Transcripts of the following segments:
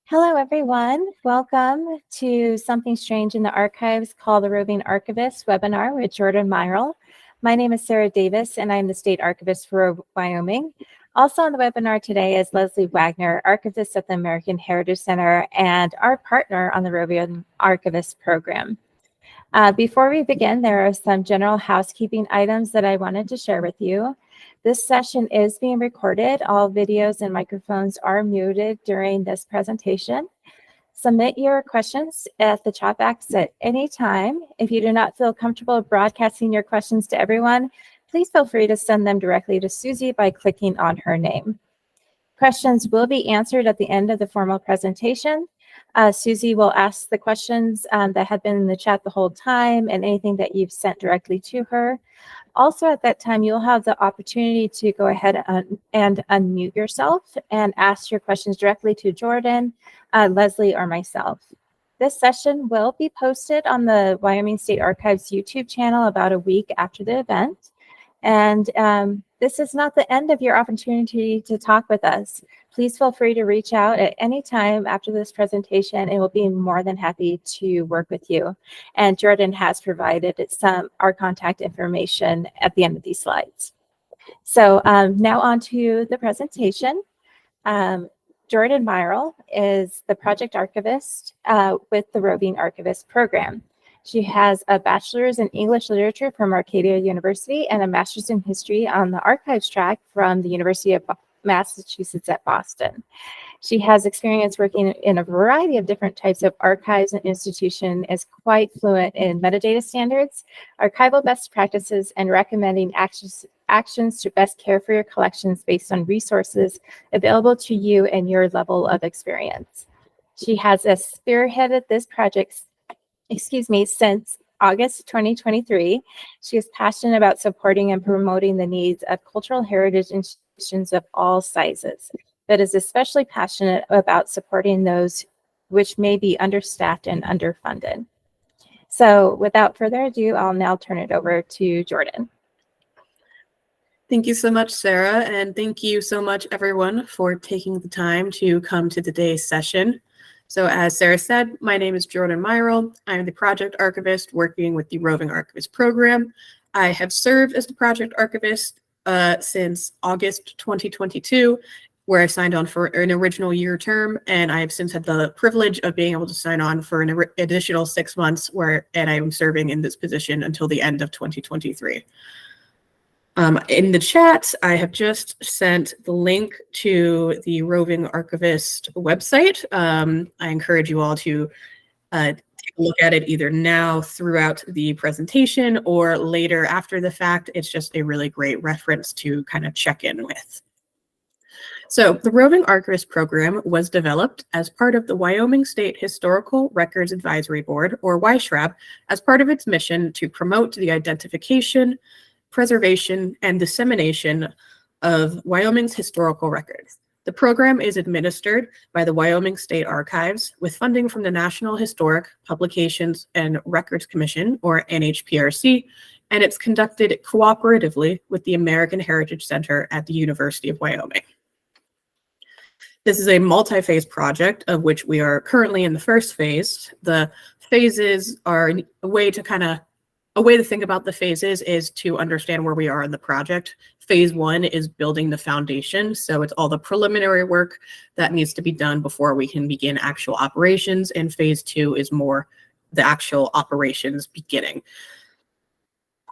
Hello, everyone. Welcome to Something Strange in the Archives called the Roving Archivist webinar with Jordan Meyerl. My name is Sarah Davis, and I'm the State Archivist for Wyoming. Also on the webinar today is Leslie Wagner, Archivist at the American Heritage Center and our partner on the Roving Archivist Program. Before we begin, there are some general housekeeping items that I wanted to share with you. This session is being recorded. All videos and microphones are muted during this presentation. Submit your questions at the chat box at any time. If you do not feel comfortable broadcasting your questions to everyone, please feel free to send them directly to Susie by clicking on her name. Questions will be answered at the end of the formal presentation. Susie will ask the questions that have been in the chat the whole time and anything that you've sent directly to her. Also at that time, you'll have the opportunity to go ahead and unmute yourself and ask your questions directly to Jordan, Leslie, or myself. This session will be posted on the Wyoming State Archives YouTube channel about a week after the event. And this is not the end of your opportunity to talk with us. Please feel free to reach out at any time after this presentation, and we'll be more than happy to work with you. And Jordan has provided our contact information at the end of these slides. So now on to the presentation. Jordan Meyerl is the project archivist with the Roving Archivist Program. She has a bachelor's in English literature from Arcadia University and a master's in history on the archives track from the University of Massachusetts at Boston. She has experience working in a variety of different types of archives and institution, is quite fluent in metadata standards, archival best practices, and recommending actions to best care for your collections based on resources available to you and your level of experience. She has spearheaded this project since August 2023. She is passionate about supporting and promoting the needs of cultural heritage institutions of all sizes, but is especially passionate about supporting those which may be understaffed and underfunded. So without further ado, I'll now turn it over to Jordan. Thank you so much, Sarah, and thank you so much, everyone, for taking the time to come to today's session. So as Sarah said, my name is Jordan Meyerl. I'm the project archivist working with the Roving Archivist Program. I have served as the project archivist since August 2022, where I signed on for an original year term, and I have since had the privilege of being able to sign on for an additional 6 months, and I'm serving in this position until the end of 2023. In the chat, I have just sent the link to the Roving Archivist website. I encourage you all to take a look at it either now throughout the presentation or later after the fact. It's just a really great reference to kind of check in with. So the Roving Archivist Program was developed as part of the Wyoming State Historical Records Advisory Board, or WYSRAB, as part of its mission to promote the identification, preservation, and dissemination of Wyoming's historical records. The program is administered by the Wyoming State Archives with funding from the National Historic Publications and Records Commission, or NHPRC, and it's conducted cooperatively with the American Heritage Center at the University of Wyoming. This is a multi-phase project of which we are currently in the first phase. The phases are a way to think about the phases is to understand where we are in the project. Phase 1 is building the foundation. So it's all the preliminary work that needs to be done before we can begin actual operations. And phase 2 is more the actual operations beginning.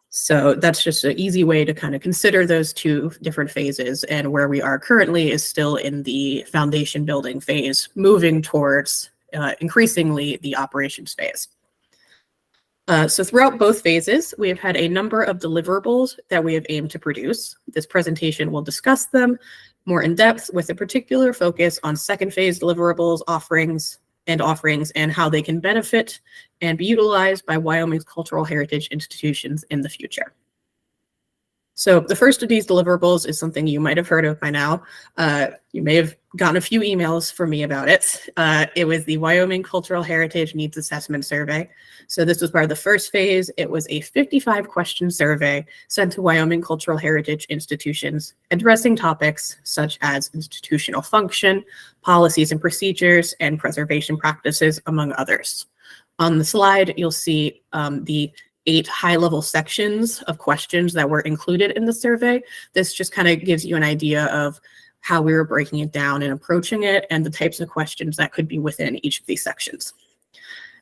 So that's just an easy way to kind of consider those two different phases. And where we are currently is still in the foundation building phase, moving towards increasingly the operations phase. So throughout both phases, we have had a number of deliverables that we have aimed to produce. This presentation will discuss them more in depth with a particular focus on second phase deliverables, offerings, and how they can benefit and be utilized by Wyoming's cultural heritage institutions in the future. So the first of these deliverables is something you might have heard of by now. You may have gotten a few emails from me about it. It was the Wyoming Cultural Heritage Needs Assessment Survey. So this was part of the first phase. It was a 55-question survey sent to Wyoming cultural heritage institutions, addressing topics such as institutional function, policies and procedures, and preservation practices, among others. On the slide, you'll see the 8 high-level sections of questions that were included in the survey. This just kind of gives you an idea of how we were breaking it down and approaching it, and the types of questions that could be within each of these sections.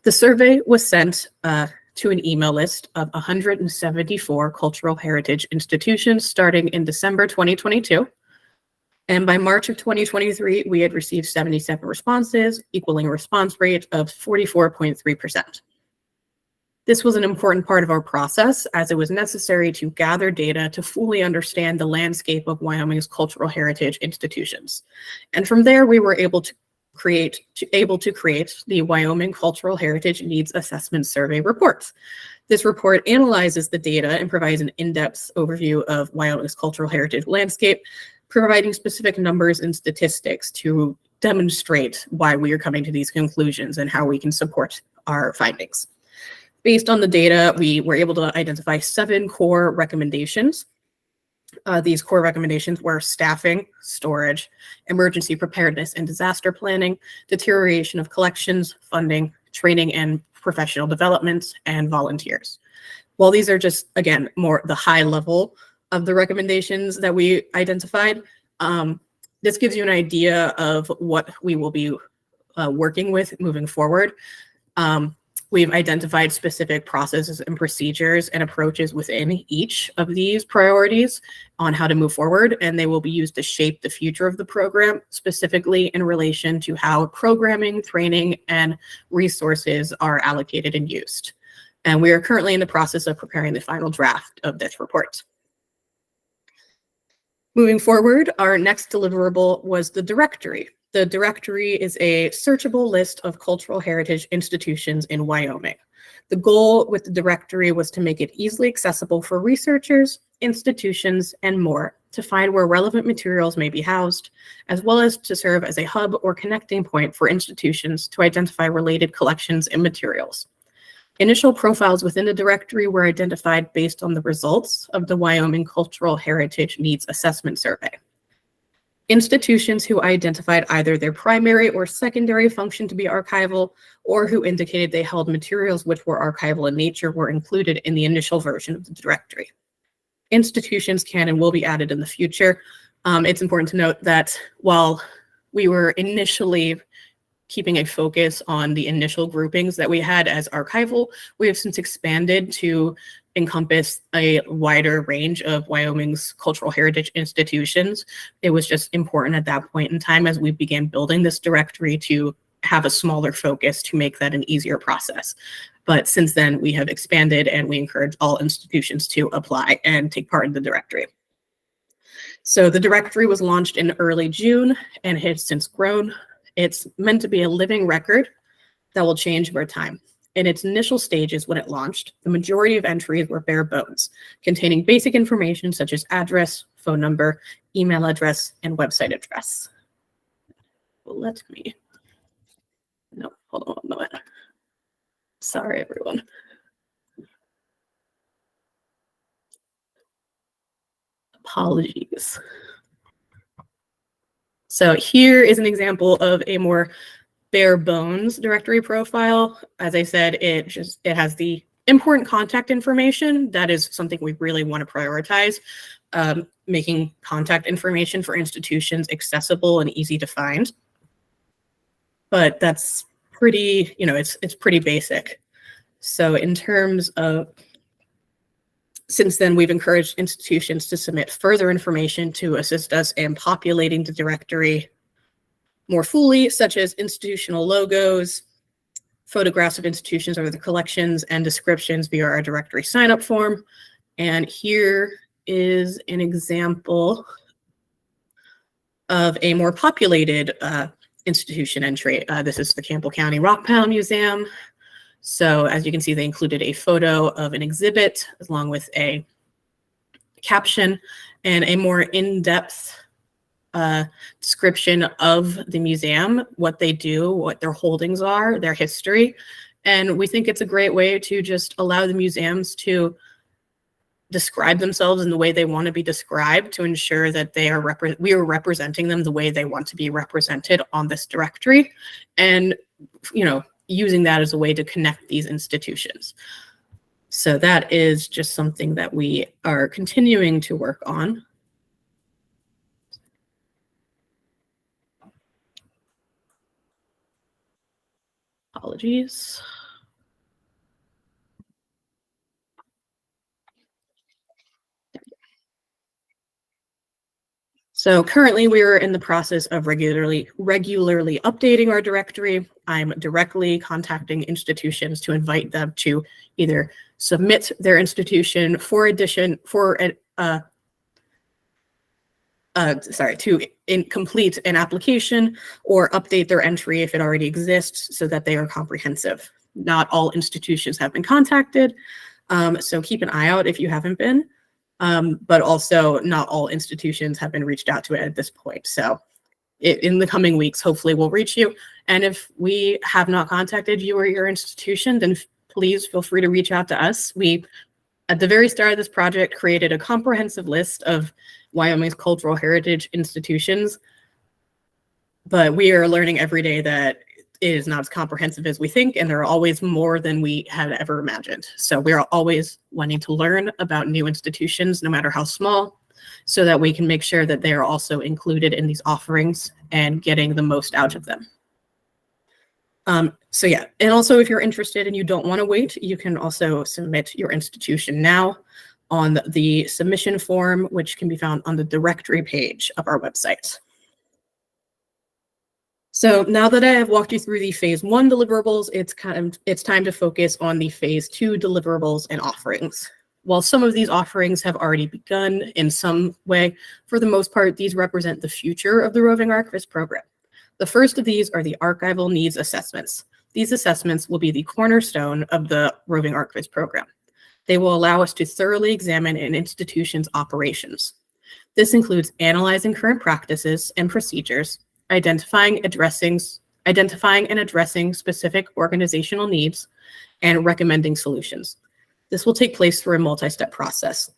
The survey was sent to an email list of 174 cultural heritage institutions starting in December 2022. And by March of 2023, we had received 77 responses, equaling a response rate of 44.3%. This was an important part of our process, as it was necessary to gather data to fully understand the landscape of Wyoming's cultural heritage institutions. And from there, we were able to create the Wyoming Cultural Heritage Needs Assessment Survey report. This report analyzes the data and provides an in-depth overview of Wyoming's cultural heritage landscape, providing specific numbers and statistics to demonstrate why we are coming to these conclusions and how we can support our findings. Based on the data, we were able to identify 7 core recommendations. These core recommendations were staffing, storage, emergency preparedness and disaster planning, deterioration of collections, funding, training and professional development, and volunteers. While these are just, again, more the high level of the recommendations that we identified, this gives you an idea of what we will be working with moving forward. We've identified specific processes and procedures and approaches within each of these priorities on how to move forward, and they will be used to shape the future of the program, specifically in relation to how programming, training, and resources are allocated and used. And we are currently in the process of preparing the final draft of this report. Moving forward, our next deliverable was the directory. The directory is a searchable list of cultural heritage institutions in Wyoming. The goal with the directory was to make it easily accessible for researchers, institutions, and more to find where relevant materials may be housed, as well as to serve as a hub or connecting point for institutions to identify related collections and materials. Initial profiles within the directory were identified based on the results of the Wyoming Cultural Heritage Needs Assessment Survey. Institutions who identified either their primary or secondary function to be archival, or who indicated they held materials which were archival in nature, were included in the initial version of the directory. Institutions can and will be added in the future. It's important to note that while we were initially keeping a focus on the initial groupings that we had as archival, we have since expanded to encompass a wider range of Wyoming's cultural heritage institutions. It was just important at that point in time as we began building this directory to have a smaller focus to make that an easier process. But since then, we have expanded and we encourage all institutions to apply and take part in the directory. So the directory was launched in early June and has since grown. It's meant to be a living record that will change over time. In its initial stages when it launched, the majority of entries were bare bones, containing basic information such as address, phone number, email address, and website address. No, hold on 1 moment. Sorry, everyone. Apologies. So here is an example of a more bare bones directory profile. As I said, it has the important contact information. That is something we really want to prioritize, making contact information for institutions accessible and easy to find. But that's pretty, it's pretty basic. So in terms of, since then, we've encouraged institutions to submit further information to assist us in populating the directory more fully, such as institutional logos, photographs of institutions or the collections, and descriptions via our directory sign-up form. And here is an example of a more populated institution entry. This is the Campbell County Rock Pile Museum. So as you can see, they included a photo of an exhibit along with a caption and a more in-depth description of the museum, what they do, what their holdings are, their history. And we think it's a great way to just allow the museums to describe themselves in the way they want to be described, to ensure that we are representing them the way they want to be represented on this directory, and using that as a way to connect these institutions. So that is just something that we are continuing to work on. Apologies. So currently we're in the process of regularly updating our directory. I'm directly contacting institutions to invite them to either submit their institution for addition, complete an application or update their entry if it already exists so that they are comprehensive. Not all institutions have been contacted, so keep an eye out if you haven't been. But also not all institutions have been reached out to it at this point. So in the coming weeks, hopefully we'll reach you. And if we have not contacted you or your institution, then please feel free to reach out to us. We, at the very start of this project, created a comprehensive list of Wyoming's cultural heritage institutions, but we are learning every day that it is not as comprehensive as we think, and there are always more than we had ever imagined. So we are always wanting to learn about new institutions, no matter how small, so that we can make sure that they are also included in these offerings and getting the most out of them. So yeah, and also if you're interested and you don't want to wait, you can also submit your institution now on the submission form, which can be found on the directory page of our website. So now that I have walked you through the phase 1 deliverables, it's time to focus on the phase 2 deliverables and offerings. While some of these offerings have already begun in some way, for the most part, these represent the future of the Roving Archivist Program. The first of these are the archival needs assessments. These assessments will be the cornerstone of the Roving Archivist Program. They will allow us to thoroughly examine an institution's operations. This includes analyzing current practices and procedures, identifying and addressing specific organizational needs, and recommending solutions. This will take place through a multi-step process.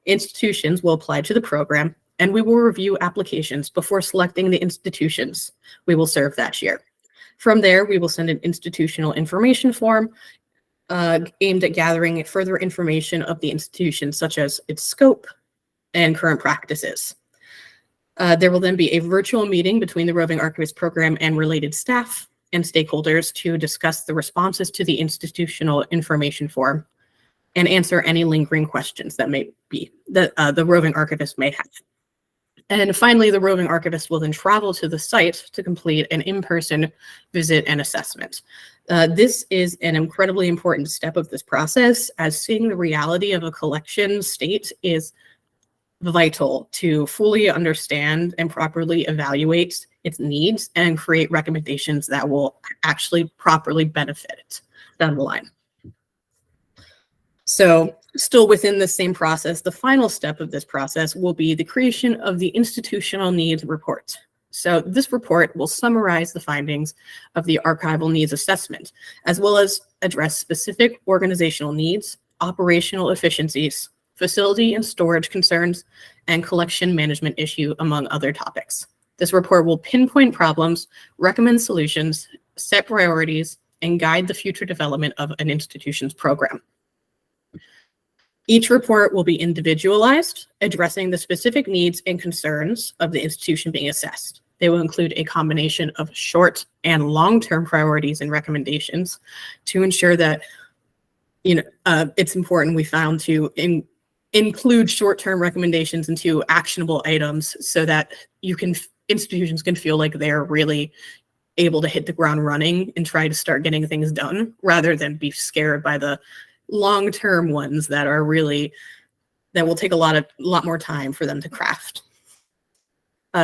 Institutions will apply to the program, and we will review applications before selecting the institutions we will serve that year. From there, we will send an institutional information form aimed at gathering further information of the institution, such as its scope and current practices. There will then be a virtual meeting between the Roving Archivist Program and related staff and stakeholders to discuss the responses to the institutional information form and answer any lingering questions that the Roving Archivist may have. And finally, the Roving Archivist will then travel to the site to complete an in-person visit and assessment. This is an incredibly important step of this process, as seeing the reality of a collection state is vital to fully understand and properly evaluate its needs and create recommendations that will actually properly benefit it down the line. So still within the same process, the final step of this process will be the creation of the institutional needs report. So this report will summarize the findings of the archival needs assessment, as well as address specific organizational needs, operational efficiencies, facility and storage concerns, and collection management issue, among other topics. This report will pinpoint problems, recommend solutions, set priorities, and guide the future development of an institution's program. Each report will be individualized, addressing the specific needs and concerns of the institution being assessed. They will include a combination of short and long-term priorities and recommendations to ensure that it's important, we found, to include short-term recommendations into actionable items so that institutions can feel like they're really able to hit the ground running and try to start getting things done, rather than be scared by the long-term ones that will take a lot more time for them to craft.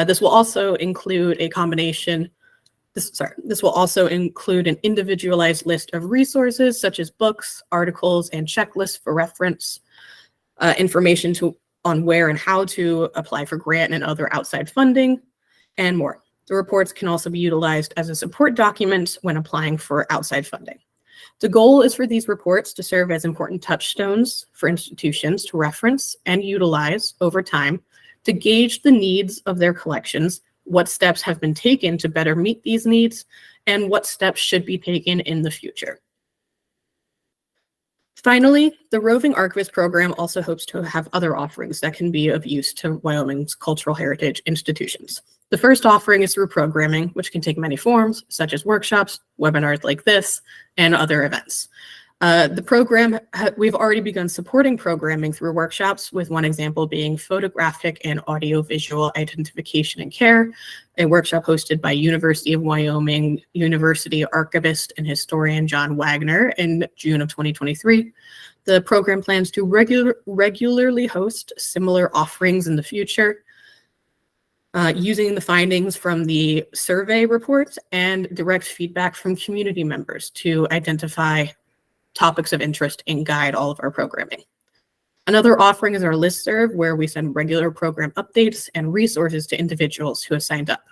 This will also include this will also include an individualized list of resources such as books, articles, and checklists for reference, information on where and how to apply for grant and other outside funding, and more. The reports can also be utilized as a support document when applying for outside funding. The goal is for these reports to serve as important touchstones for institutions to reference and utilize over time to gauge the needs of their collections, what steps have been taken to better meet these needs, and what steps should be taken in the future. Finally, the Roving Archivist Program also hopes to have other offerings that can be of use to Wyoming's cultural heritage institutions. The first offering is through programming, which can take many forms, such as workshops, webinars like this, and other events. The program, we've already begun supporting programming through workshops, with one example being photographic and audiovisual identification and care, a workshop hosted by University of Wyoming University archivist and historian John Wagner in June of 2023. The program plans to regularly host similar offerings in the future, using the findings from the survey reports and direct feedback from community members to identify topics of interest and guide all of our programming. Another offering is our listserv, where we send regular program updates and resources to individuals who have signed up.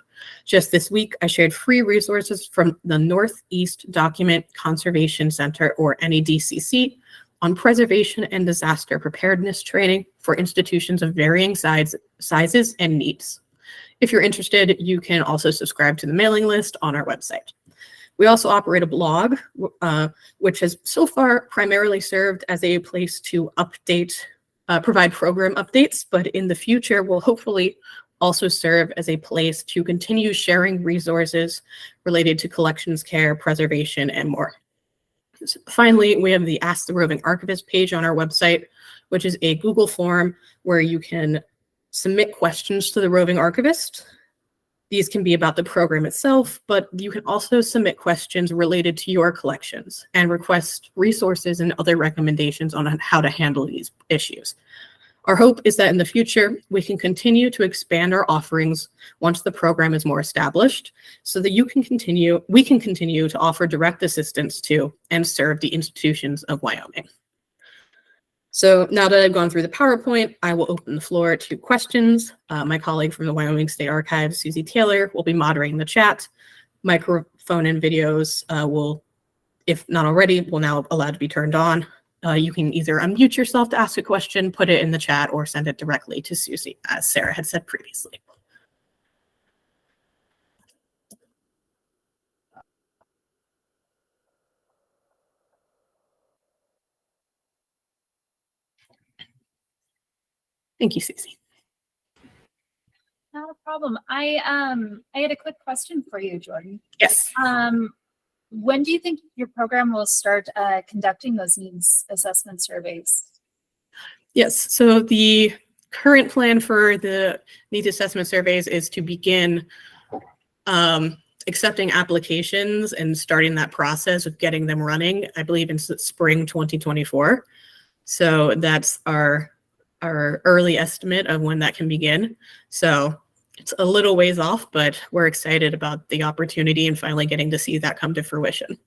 Just this week, I shared free resources from the Northeast Document Conservation Center, or NEDCC, on preservation and disaster preparedness training for institutions of varying sizes and needs. If you're interested, you can also subscribe to the mailing list on our website. We also operate a blog, which has so far primarily served as a place to provide program updates, but in the future will hopefully also serve as a place to continue sharing resources related to collections care, preservation, and more. Finally, we have the Ask the Roving Archivist page on our website, which is a Google form where you can submit questions to the roving archivist. These can be about the program itself, but you can also submit questions related to your collections and request resources and other recommendations on how to handle these issues. Our hope is that in the future, we can continue to expand our offerings once the program is more established, so that we can continue to offer direct assistance to and serve the institutions of Wyoming. So now that I've gone through the PowerPoint, I will open the floor to questions. My colleague from the Wyoming State Archives, Susie Taylor, will be moderating the chat. Microphone and videos will, if not already, will now allowed to be turned on. You can either unmute yourself to ask a question, put it in the chat, or send it directly to Susie, as Sarah had said previously. Thank you, Susie. Not a problem. I had a quick question for you, Jordan. Yes. When do you think your program will start conducting those needs assessment surveys? Yes, so the current plan for the needs assessment surveys is to begin accepting applications and starting that process of getting them running, I believe in spring 2024. So that's our early estimate of when that can begin. So it's a little ways off, but we're excited about the opportunity and finally getting to see that come to fruition.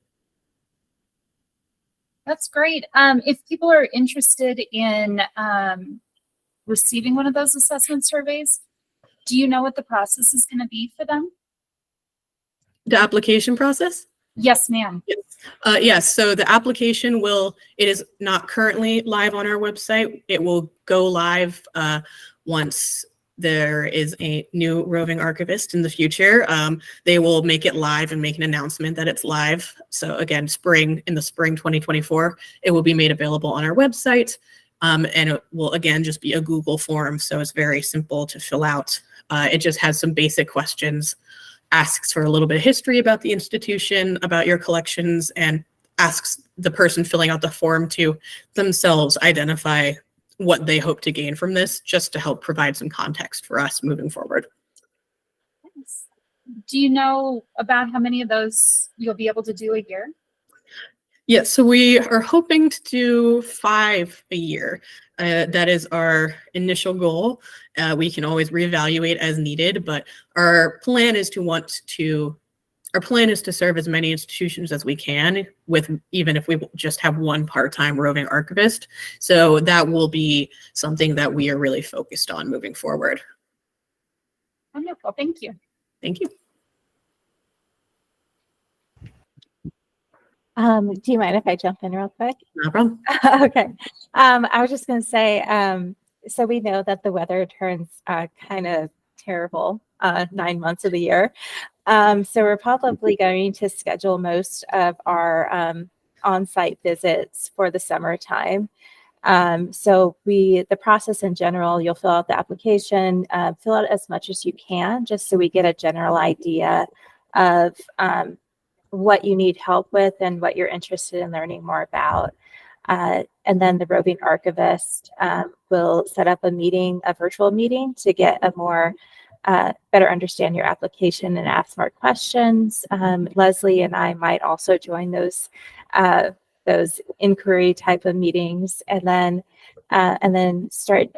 That's great. If people are interested in receiving one of those assessment surveys, do you know what the process is going to be for them? The application process? Yes, ma'am. Yes, so the application it is not currently live on our website. It will go live once there is a new roving archivist in the future. They will make it live and make an announcement that it's live. So again, in the spring 2024, it will be made available on our website. And it will again just be a Google form. So it's very simple to fill out. It just has some basic questions, asks for a little bit of history about the institution, about your collections, and asks the person filling out the form to themselves identify what they hope to gain from this, just to help provide some context for us moving forward. Thanks. Do you know about how many of those you'll be able to do a year? Yes, so we are hoping to do 5 a year. That is our initial goal. We can always reevaluate as needed, but our plan is to serve as many institutions as we can, even if we just have one part-time roving archivist. So that will be something that we are really focused on moving forward. Wonderful, thank you. Thank you. Do you mind if I jump in real quick? No problem. Okay. I was just going to say, so we know that the weather turns kind of terrible 9 months of the year. So we're probably going to schedule most of our on-site visits for the summertime. So the process in general, you'll fill out the application, fill out as much as you can, just so we get a general idea of what you need help with and what you're interested in learning more about. And then the roving archivist will set up a virtual meeting to get a more better understand your application and ask more questions. Leslie and I might also join those inquiry type of meetings, and then start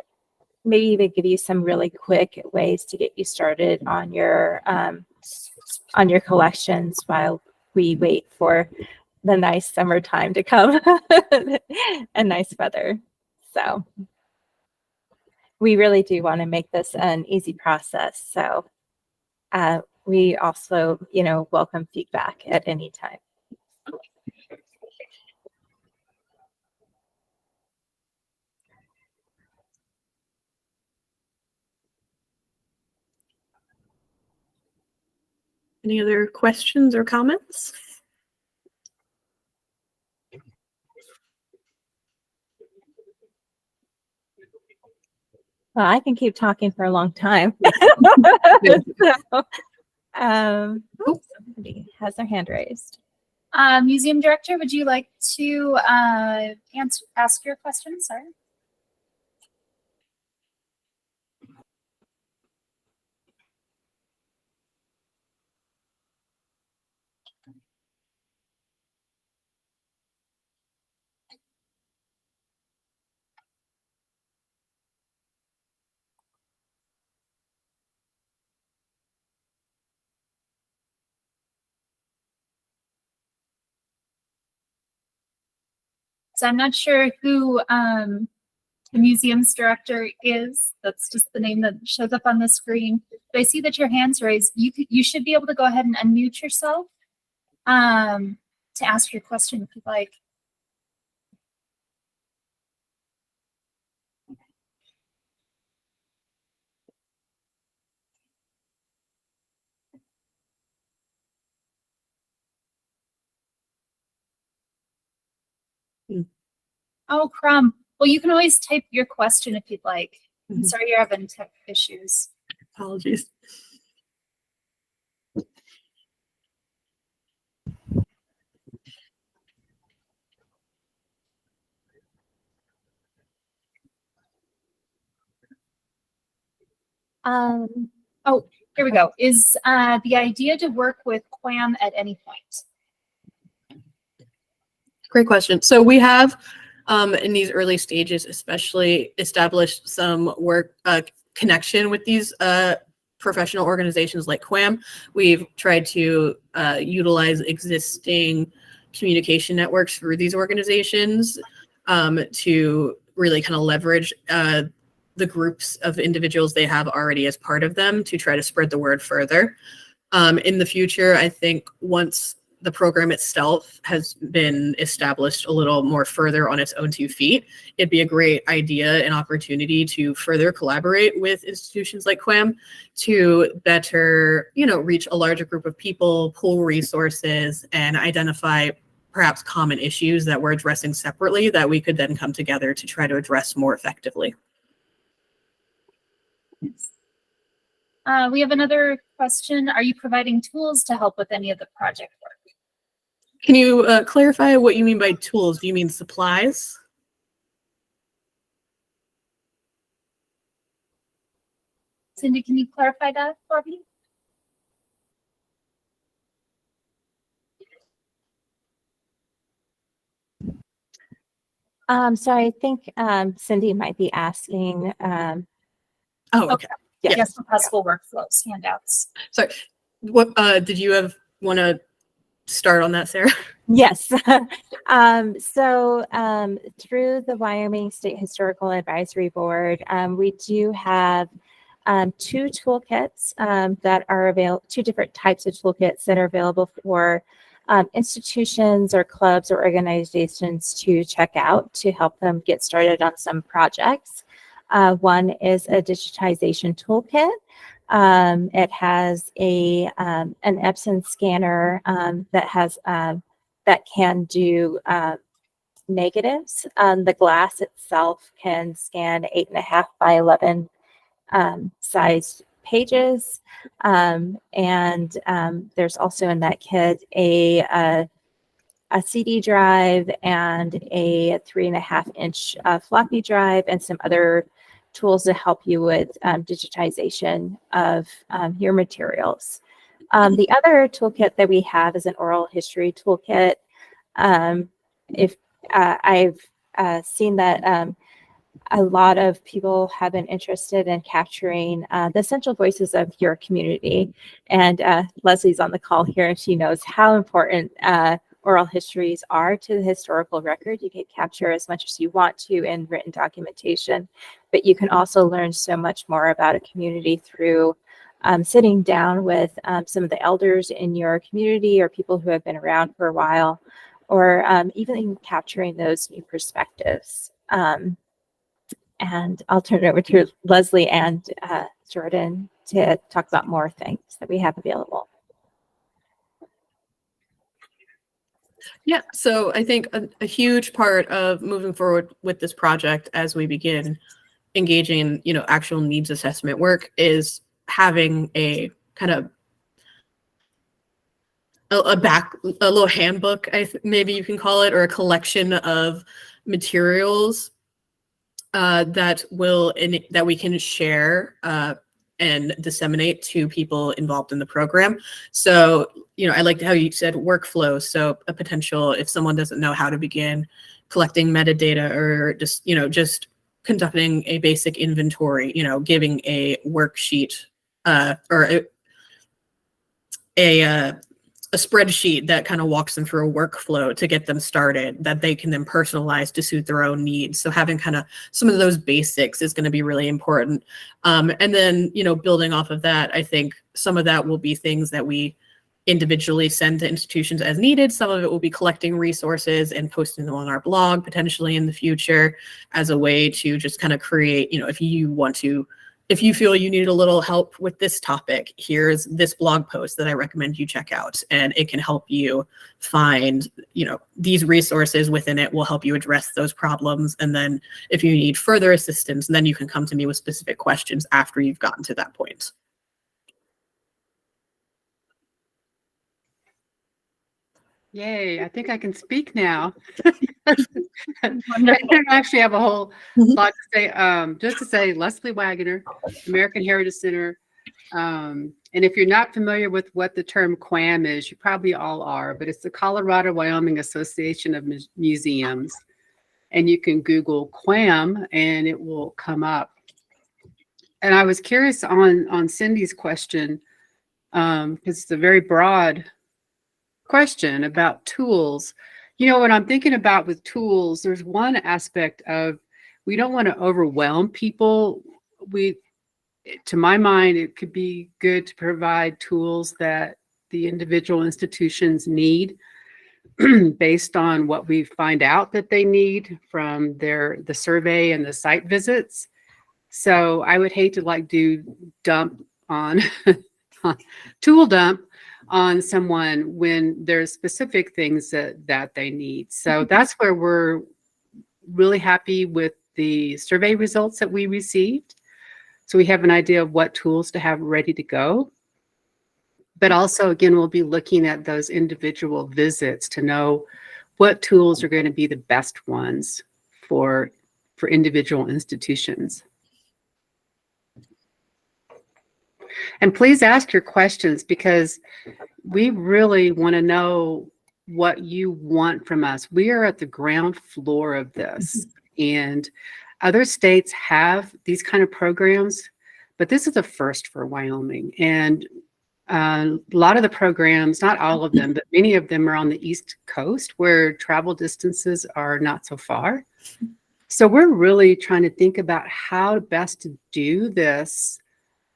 maybe even give you some really quick ways to get you started on your collections while we wait for the nice summertime to come and nice weather. So we really do want to make this an easy process. So we also, welcome feedback at any time. Any other questions or comments? Well, I can keep talking for a long time. So, somebody has their hand raised. Museum director, would you like to ask your question? Sorry. So I'm not sure who the museum's director is. That's just the name that shows up on the screen. But I see that your hand's raised. You should be able to go ahead and unmute yourself to ask your question if you'd like. Oh, crumb. Well, you can always type your question if you'd like. I'm sorry you're having tech issues. Apologies. Oh, here we go. Is the idea to work with QAM at any point? Great question. So we have, in these early stages, especially established some work connection with these professional organizations like QAM. We've tried to utilize existing communication networks through these organizations to really kind of leverage the groups of individuals they have already as part of them to try to spread the word further. In the future, I think once the program itself has been established a little more further on its own 2 feet, it'd be a great idea and opportunity to further collaborate with institutions like QAM to better, reach a larger group of people, pool resources, and identify perhaps common issues that we're addressing separately that we could then come together to try to address more effectively. We have another question. Are you providing tools to help with any of the project work? Can you clarify what you mean by tools? Do you mean supplies? Cindy, can you clarify that for me? So I think Cindy might be asking. Oh, okay. Yes, for possible workflows, handouts. Sorry. What did you want to start on that, Sarah? Yes. So through the Wyoming State Historical Advisory Board, we do have two toolkits that are available, two different types of toolkits that are available for institutions or clubs or organizations to check out to help them get started on some projects. One is a digitization toolkit. It has an Epson scanner that can do negatives. The glass itself can scan 8.5 by 11 sized pages. There's also in that kit a CD drive and a 3.5-inch floppy drive and some other tools to help you with digitization of your materials. The other toolkit that we have is an oral history toolkit. I've seen that a lot of people have been interested in capturing the essential voices of your community. And Leslie's on the call here, and she knows how important oral histories are to the historical record. You can capture as much as you want to in written documentation, but you can also learn so much more about a community through sitting down with some of the elders in your community or people who have been around for a while, or even capturing those new perspectives. And I'll turn it over to Leslie and Jordan to talk about more things that we have available. Yeah, so I think a huge part of moving forward with this project as we begin engaging in, actual needs assessment work is having a kind of a little handbook, maybe you can call it, or a collection of materials that we can share and disseminate to people involved in the program. So, I liked how you said workflow. So a potential, if someone doesn't know how to begin collecting metadata, or just conducting a basic inventory, giving a worksheet or a spreadsheet that kind of walks them through a workflow to get them started that they can then personalize to suit their own needs. So having kind of some of those basics is going to be really important. And then, building off of that, I think some of that will be things that we individually send to institutions as needed. Some of it will be collecting resources and posting them on our blog potentially in the future as a way to just kind of create, if you feel you need a little help with this topic, here's this blog post that I recommend you check out. And it can help you find, these resources within it will help you address those problems. And then if you need further assistance, then you can come to me with specific questions after you've gotten to that point. Yay, I think I can speak now. I actually have a whole lot to say. Just to say, Leslie Wagoner, American Heritage Center. And if you're not familiar with what the term QAM is, you probably all are, but it's the Colorado Wyoming Association of Museums. And you can Google QAM and it will come up. And I was curious on Cindy's question, because it's a very broad question about tools. What I'm thinking about with tools, there's one aspect of, we don't want to overwhelm people. To my mind, it could be good to provide tools that the individual institutions need based on what we find out that they need from the survey and the site visits. So I would hate to do dump on tool dump on someone when there's specific things that they need. So that's where we're really happy with the survey results that we received. So we have an idea of what tools to have ready to go. But also, again, we'll be looking at those individual visits to know what tools are going to be the best ones for individual institutions. And please ask your questions, because we really want to know what you want from us. We are at the ground floor of this, and other states have these kind of programs, but this is a first for Wyoming. And a lot of the programs, not all of them, but many of them are on the East Coast where travel distances are not so far. So we're really trying to think about how best to do this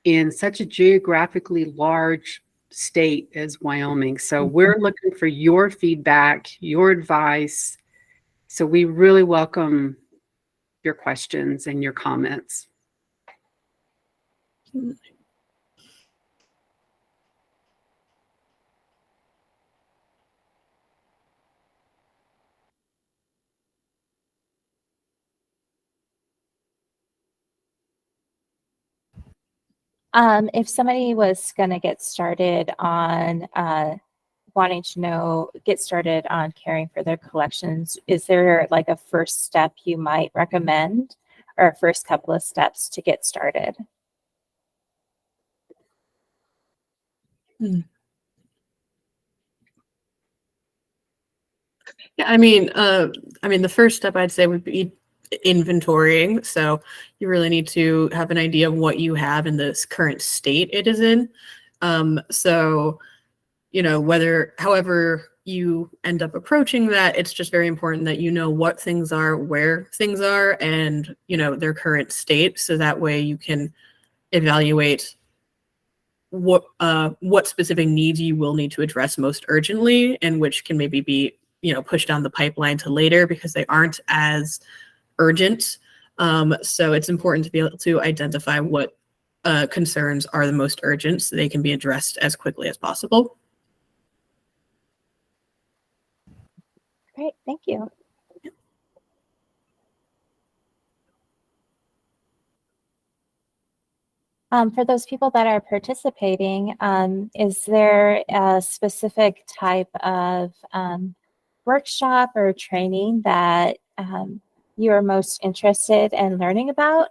in such a geographically large state as Wyoming. So we're looking for your feedback, your advice. So we really welcome your questions and your comments. If somebody was going to get started on wanting to get started on caring for their collections, is there like a first step you might recommend, or a first couple of steps to get started? Yeah, I mean, the first step I'd say would be inventorying. So you really need to have an idea of what you have in this current state it is in. So, however you end up approaching that, it's just very important that you know what things are, where things are, and, their current state. So that way you can evaluate what specific needs you will need to address most urgently, and which can maybe be pushed down the pipeline to later because they aren't as urgent. So it's important to be able to identify what concerns are the most urgent so they can be addressed as quickly as possible. Great, thank you. For those people that are participating, is there a specific type of workshop or training that you are most interested in learning about?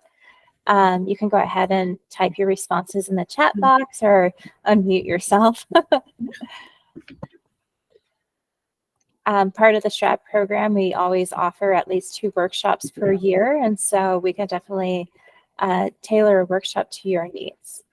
You can go ahead and type your responses in the chat box or unmute yourself. Part of the STRAP program, we always offer at least 2 workshops per year, and so we can definitely tailor a workshop to your needs.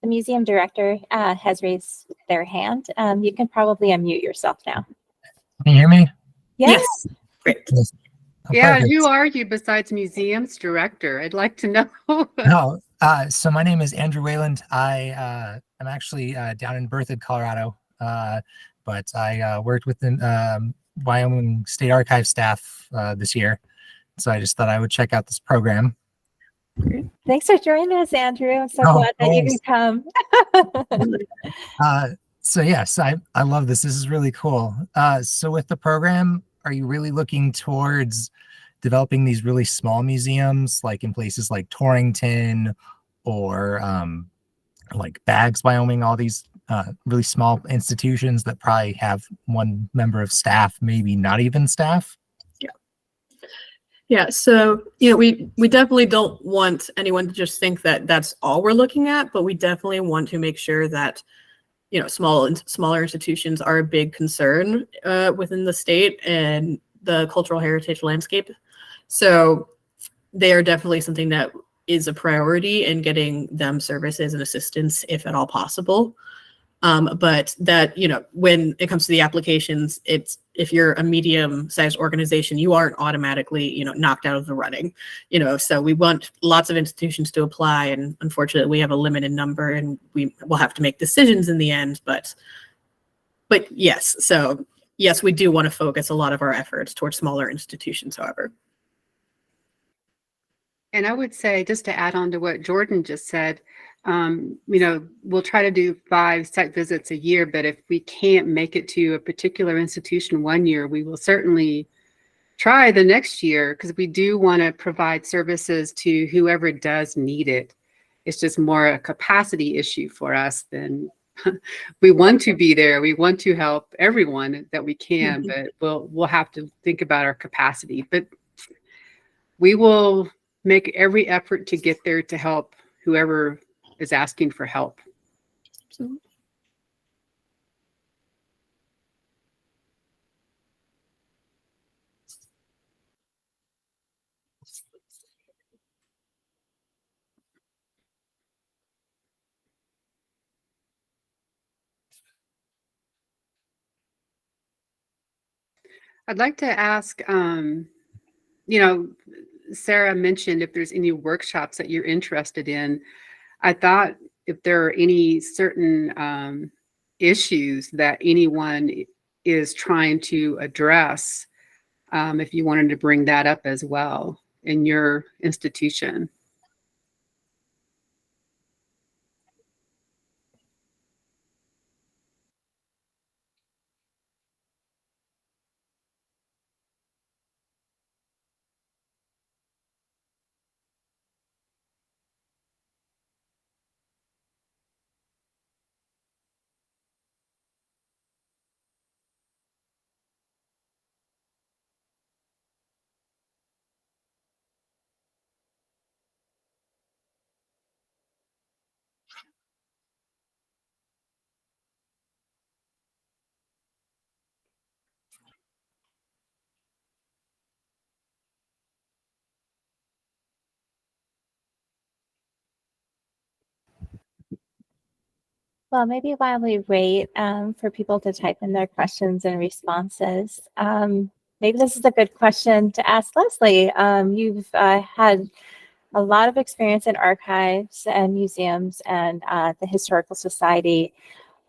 The museum director has raised their hand. You can probably unmute yourself now. Can you hear me? Yes. Great. Yes. Oh, Yeah, perfect. who are you besides museums director? I'd like to know. No, so my name is Andrew Wayland. I am actually down in Berthoud, Colorado, but I worked with the Wyoming State Archives staff this year. So I just thought I would check out this program. Thanks for joining us, Andrew. I'm so glad that you can come. So yes, I love this. This is really cool. So with the program, are you really looking towards developing these really small museums, like in places like Torrington or like Baggs, Wyoming, all these really small institutions that probably have 1 member of staff, maybe not even staff? Yeah, so we definitely don't want anyone to just think that that's all we're looking at, but we definitely want to make sure that smaller institutions are a big concern within the state and the cultural heritage landscape. So they are definitely something that is a priority in getting them services and assistance if at all possible. But that, when it comes to the applications, it's if you're a medium-sized organization, you aren't automatically, knocked out of the running, so we want lots of institutions to apply. And unfortunately, we have a limited number and we will have to make decisions in the end. But yes, so yes, we do want to focus a lot of our efforts towards smaller institutions, however. And I would say, just to add on to what Jordan just said, we'll try to do 5 site visits a year, but if we can't make it to a particular institution one year, we will certainly try the next year, because we do want to provide services to whoever does need it. It's just more a capacity issue for us than we want to be there. We want to help everyone that we can, but we'll have to think about our capacity. But we will make every effort to get there to help whoever is asking for help. I'd like to ask, you know, Sarah mentioned if there's any workshops that you're interested in. I thought if there are any certain issues that anyone is trying to address, if you wanted to bring that up as well in your institution. Well, maybe while we wait for people to type in their questions and responses, maybe this is a good question to ask Leslie. You've had a lot of experience in archives and museums and the Historical Society.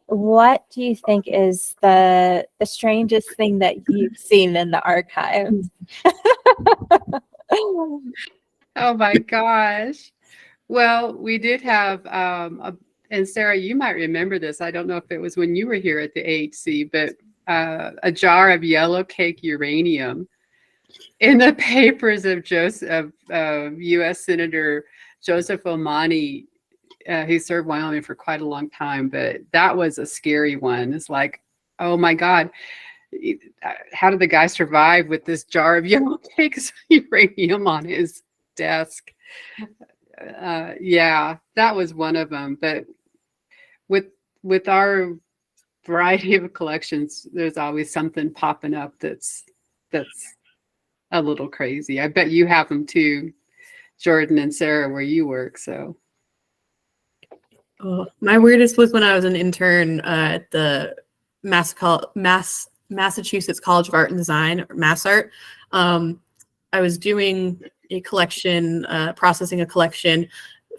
What do you think is the strangest thing that you've seen in the archives? Oh my gosh. Well, we did have, and Sarah, you might remember this. I don't know if it was when you were here at the AHC, but a jar of yellow cake uranium in the papers of U.S. Senator Joseph Omani, who served Wyoming for quite a long time. But that was a scary one. It's like, oh my God, how did the guy survive with this jar of yellow cake uranium on his desk? Yeah, that was one of them. But with our variety of collections, there's always something popping up that's a little crazy. I bet you have them too, Jordan and Sarah, where you work. So My weirdest was when I was an intern at the Massachusetts College of Art and Design, or MassArt. I was doing a collection, processing a collection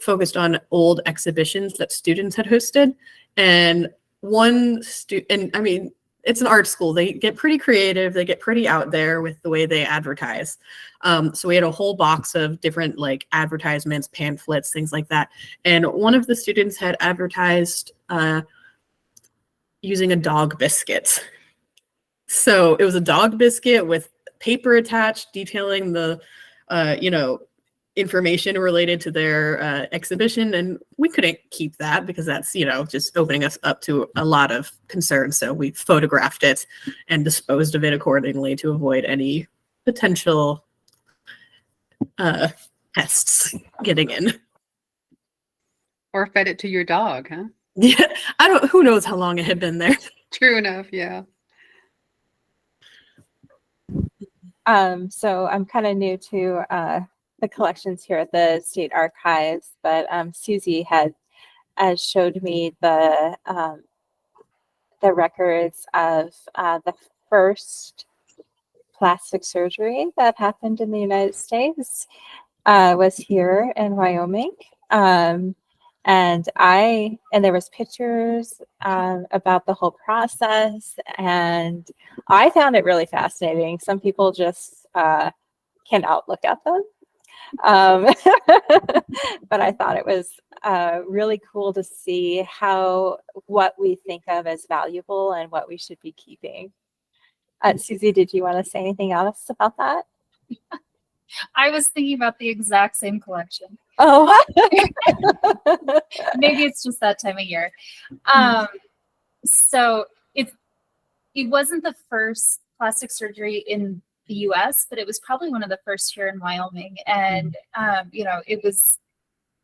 focused on old exhibitions that students had hosted. And I mean, it's an art school. They get pretty creative. They get pretty out there with the way they advertise. So we had a whole box of different like advertisements, pamphlets, things like that. And one of the students had advertised using a dog biscuit. So it was a dog biscuit with paper attached detailing the, information related to their exhibition. And we couldn't keep that because that's, just opening us up to a lot of concern. So we photographed it and disposed of it accordingly to avoid any potential pests getting in. or fed it to your dog, huh? Yeah, who knows how long it had been there. True enough, yeah. So I'm kind of new to the collections here at the State Archives, but Susie had showed me the records of the first plastic surgery that happened in the United States was here in Wyoming. And there was pictures about the whole process, and I found it really fascinating. Some people just cannot look at them. But I thought it was really cool to see what we think of as valuable and what we should be keeping. Susie, did you want to say anything else about that? I was thinking about the exact same collection. Oh, Maybe it's just that time of year. So it wasn't the first plastic surgery in the US, but it was probably one of the first here in Wyoming. And, it was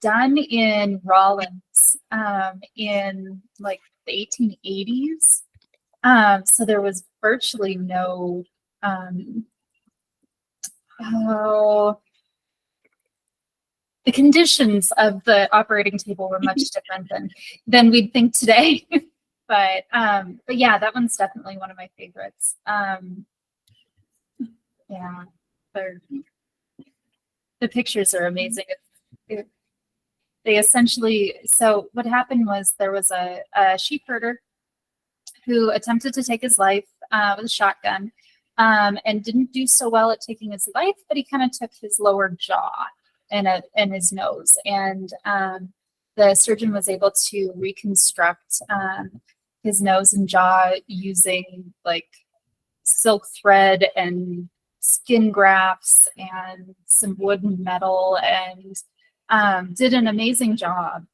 done in Rawlins in like the 1880s. So there was virtually no, the conditions of the operating table were much different than we'd think today. But yeah, that one's definitely one of my favorites. Yeah, they're, the pictures are amazing. They essentially, so what happened was there was a sheep herder who attempted to take his life with a shotgun, and didn't do so well at taking his life, but he kind of took his lower jaw and his nose. And the surgeon was able to reconstruct his nose and jaw using like silk thread and skin grafts and some wood and metal, and did an amazing job.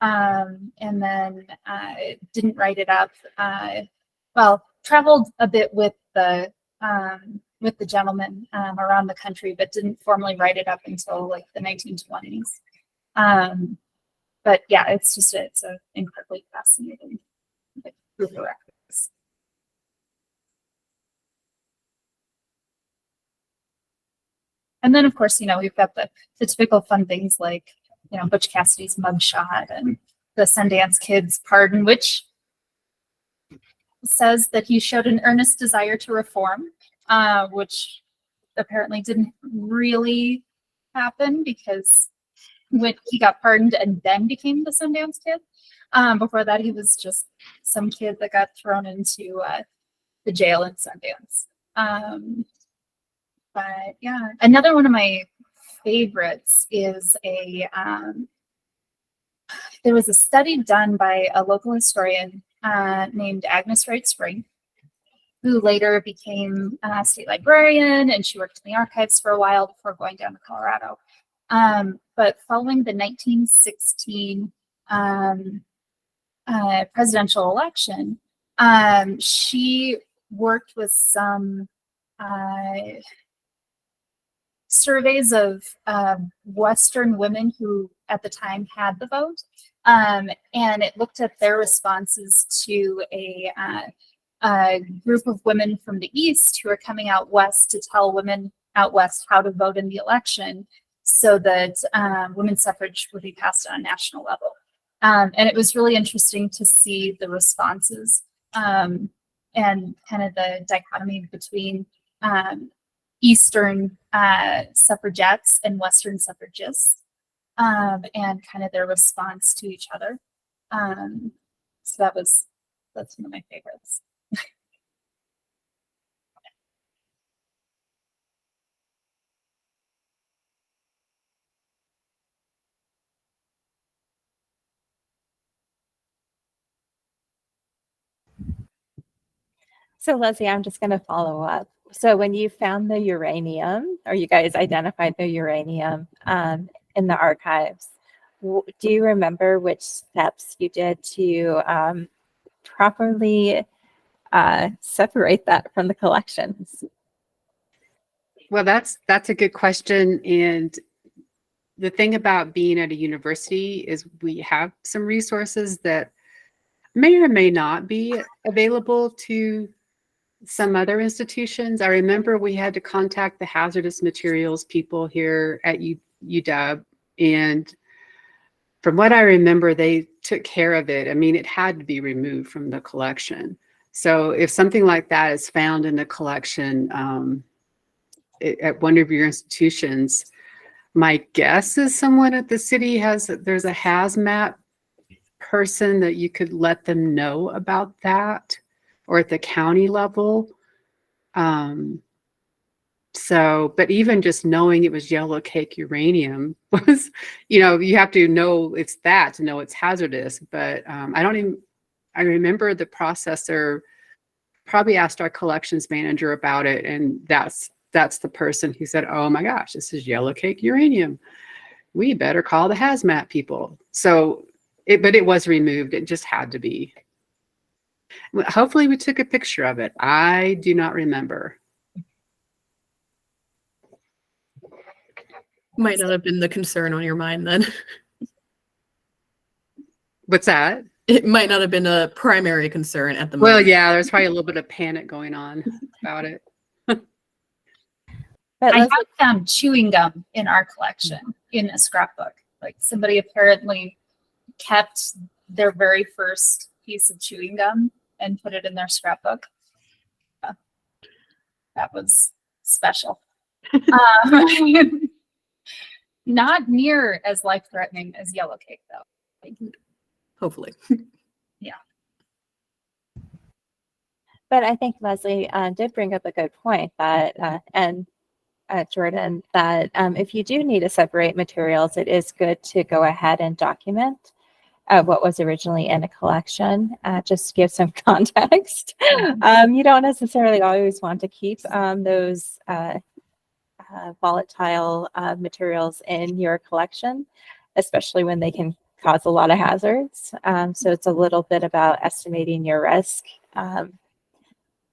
And then didn't write it up. Well, traveled a bit with the gentleman around the country, but didn't formally write it up until like the 1920s. But yeah, it's an incredibly fascinating group of records. And then, of course, we've got the typical fun things like, Butch Cassidy's mugshot and the Sundance Kid's pardon, which says that he showed an earnest desire to reform, which apparently didn't really happen, because when he got pardoned and then became the Sundance Kid. Before that, he was just some kid that got thrown into the jail in Sundance. But yeah, another one of my favorites is there was a study done by a local historian named Agnes Wright Spring, who later became a state librarian, and she worked in the archives for a while before going down to Colorado. But following the 1916 presidential election, she worked with some surveys of Western women who at the time had the vote, and it looked at their responses to a group of women from the East who are coming out West to tell women out West how to vote in the election, so that women's suffrage would be passed on a national level. And it was really interesting to see the responses, and kind of the dichotomy between Eastern suffragettes and Western suffragists, and kind of their response to each other. So that's one of my favorites. So Leslie, I'm just going to follow up. So when you found the uranium, or you guys identified the uranium in the archives, do you remember which steps you did to properly separate that from the collections? Well, that's a good question. And the thing about being at a university is we have some resources that may or may not be available to some other institutions. I remember we had to contact the hazardous materials people here at UW, and from what I remember, they took care of it. I mean, it had to be removed from the collection. So if something like that is found in the collection at one of your institutions, my guess is someone at the city there's a hazmat person that you could let them know about that, or at the county level. But even just knowing it was yellow cake uranium was, you have to know it's that to know it's hazardous. But I remember the processor probably asked our collections manager about it, and that's the person who said, "Oh my gosh, this is yellow cake uranium. We better call the hazmat people." So, but it was removed. It just had to be. Hopefully we took a picture of it. I do not remember. Might not have been the concern on your mind then. What's that? It might not have been a primary concern at the moment. Well, yeah, there's probably a little bit of panic going on about it. But I have found chewing gum in our collection in a scrapbook. Like, somebody apparently kept their very first piece of chewing gum and put it in their scrapbook. That was special. Not near as life-threatening as yellow cake, though. Hopefully. But I think Leslie did bring up a good point that, and Jordan, that if you do need to separate materials, it is good to go ahead and document what was originally in a collection, just to give some context. You don't necessarily always want to keep those volatile materials in your collection, especially when they can cause a lot of hazards. So it's a little bit about estimating your risk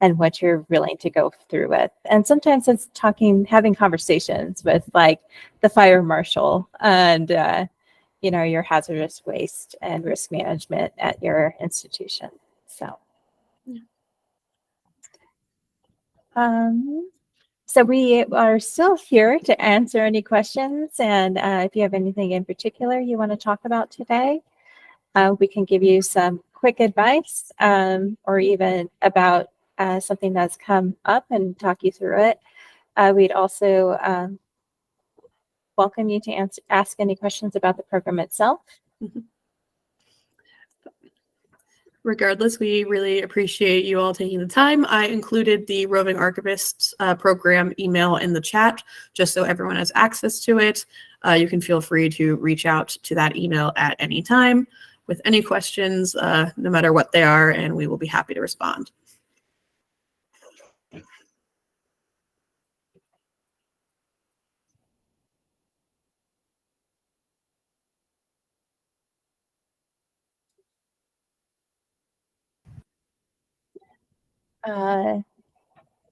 and what you're willing to go through with. And sometimes it's having conversations with like the fire marshal and your hazardous waste and risk management at your institution. So, so we are still here to answer any questions. And if you have anything in particular you want to talk about today, we can give you some quick advice or even about something that's come up and talk you through it. We'd also welcome you to ask any questions about the program itself. Regardless, we really appreciate you all taking the time. I included the Roving Archivists program email in the chat, just so everyone has access to it. You can feel free to reach out to that email at any time with any questions, no matter what they are, and we will be happy to respond.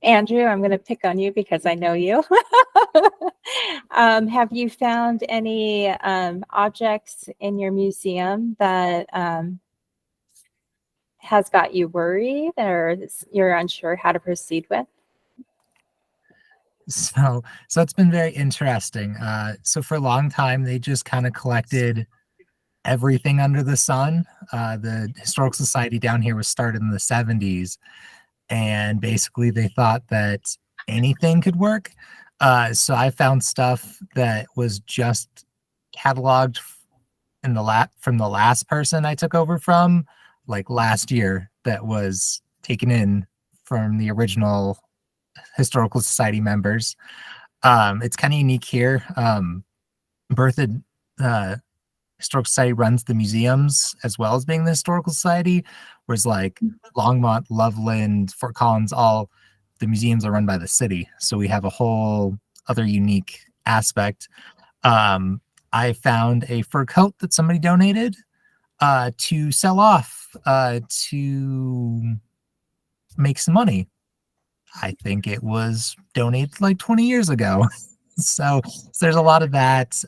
Andrew, I'm going to pick on you because I know you. Have you found any objects in your museum that has got you worried or you're unsure how to proceed with? So it's been very interesting. So for a long time, they just kind of collected everything under the sun. The Historical Society down here was started in the 70s, and basically they thought that anything could work. So I found stuff that was just cataloged from the last person I took over from, like last year, that was taken in from the original Historical Society members. It's kind of unique here. Bertha Historical Society runs the museums as well as being the Historical Society, whereas like Longmont, Loveland, Fort Collins, all the museums are run by the city. So we have a whole other unique aspect. I found a fur coat that somebody donated to sell off to make some money. I think it was donated like 20 years ago. So there's a lot of that.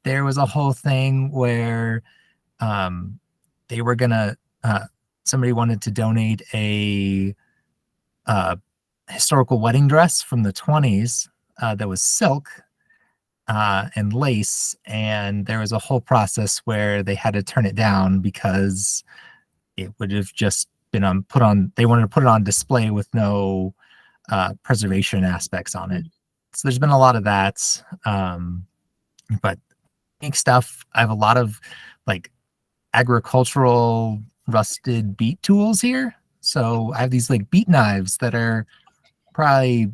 There was a whole thing where they were gonna somebody wanted to donate a historical wedding dress from the 20s that was silk and lace, and there was a whole process where they had to turn it down because it would have just been they wanted to put it on display with no preservation aspects on it. So there's been a lot of that, but unique stuff. I have a lot of like agricultural rusted beat tools here. So I have these like beat knives that are probably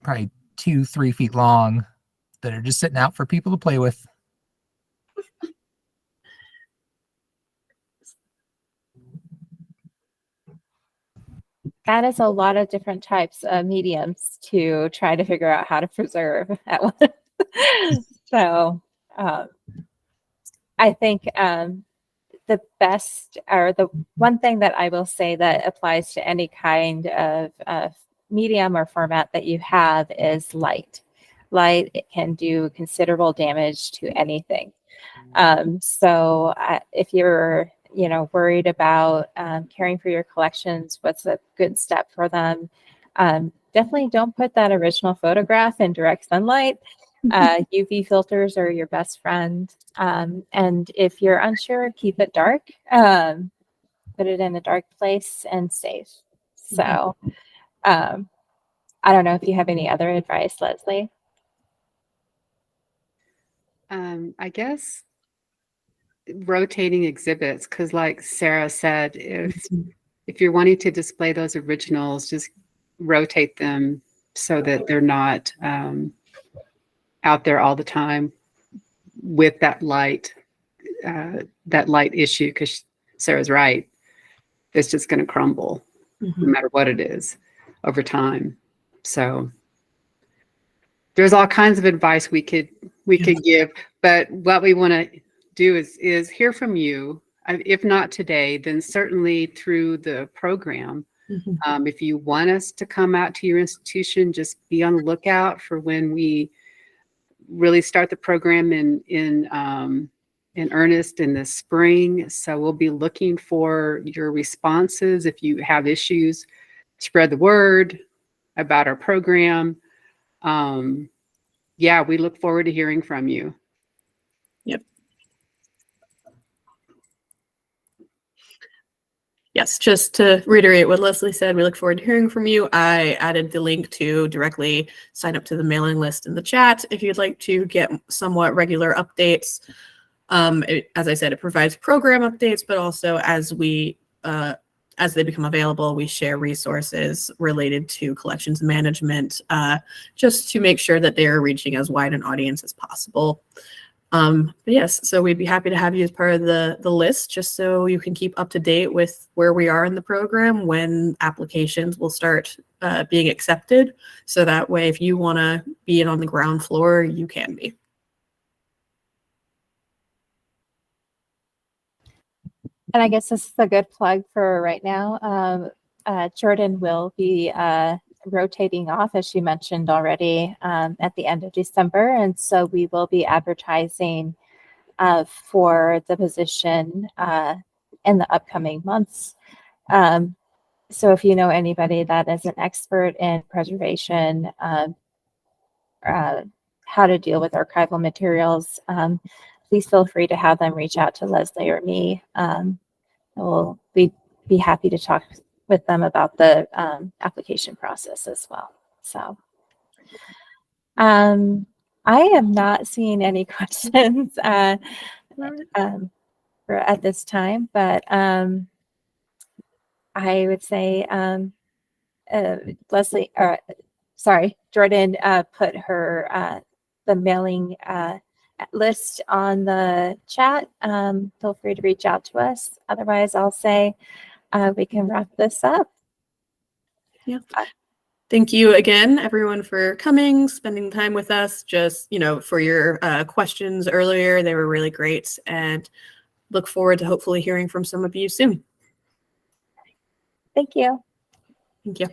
2-3 feet long that are just sitting out for people to play with. That is a lot of different types of mediums to try to figure out how to preserve at once. So I think the best, or the one thing that I will say that applies to any kind of medium or format that you have is light. Light, it can do considerable damage to anything. So if you're worried about caring for your collections, what's a good step for them? Definitely don't put that original photograph in direct sunlight. UV filters are your best friend. And if you're unsure, keep it dark. Put it in a dark place and safe. So I don't know if you have any other advice, Leslie. I guess rotating exhibits, because like Sarah said, if you're wanting to display those originals, just rotate them so that they're not out there all the time with that light issue, because Sarah's right. It's just going to crumble no matter what it is over time. So there's all kinds of advice we could give, but what we want to do is hear from you. If not today, then certainly through the program. If you want us to come out to your institution, just be on the lookout for when we really start the program in earnest in the spring. So we'll be looking for your responses. If you have issues, spread the word about our program. Yeah, we look forward to hearing from you. Yep. Yes, just to reiterate what Leslie said, we look forward to hearing from you. I added the link to directly sign up to the mailing list in the chat if you'd like to get somewhat regular updates. As I said, it provides program updates, but also as they become available, we share resources related to collections management, just to make sure that they are reaching as wide an audience as possible. But yes, so we'd be happy to have you as part of the list, just so you can keep up to date with where we are in the program, when applications will start being accepted. So that way, if you want to be in on the ground floor, you can be. And I guess this is a good plug for right now. Jordan will be rotating off, as she mentioned already, at the end of December. And so we will be advertising for the position in the upcoming months. So if you know anybody that is an expert in preservation, how to deal with archival materials, please feel free to have them reach out to Leslie or me. We'll be happy to talk with them about the application process as well. So I am not seeing any questions at this time, but I would say Leslie, Jordan put her the mailing list on the chat. Feel free to reach out to us. Otherwise, I'll say we can wrap this up. Yeah. Thank you again, everyone, for coming, spending time with us. Just, for your questions earlier, they were really great, and look forward to hopefully hearing from some of you soon. Thank you. Thank you.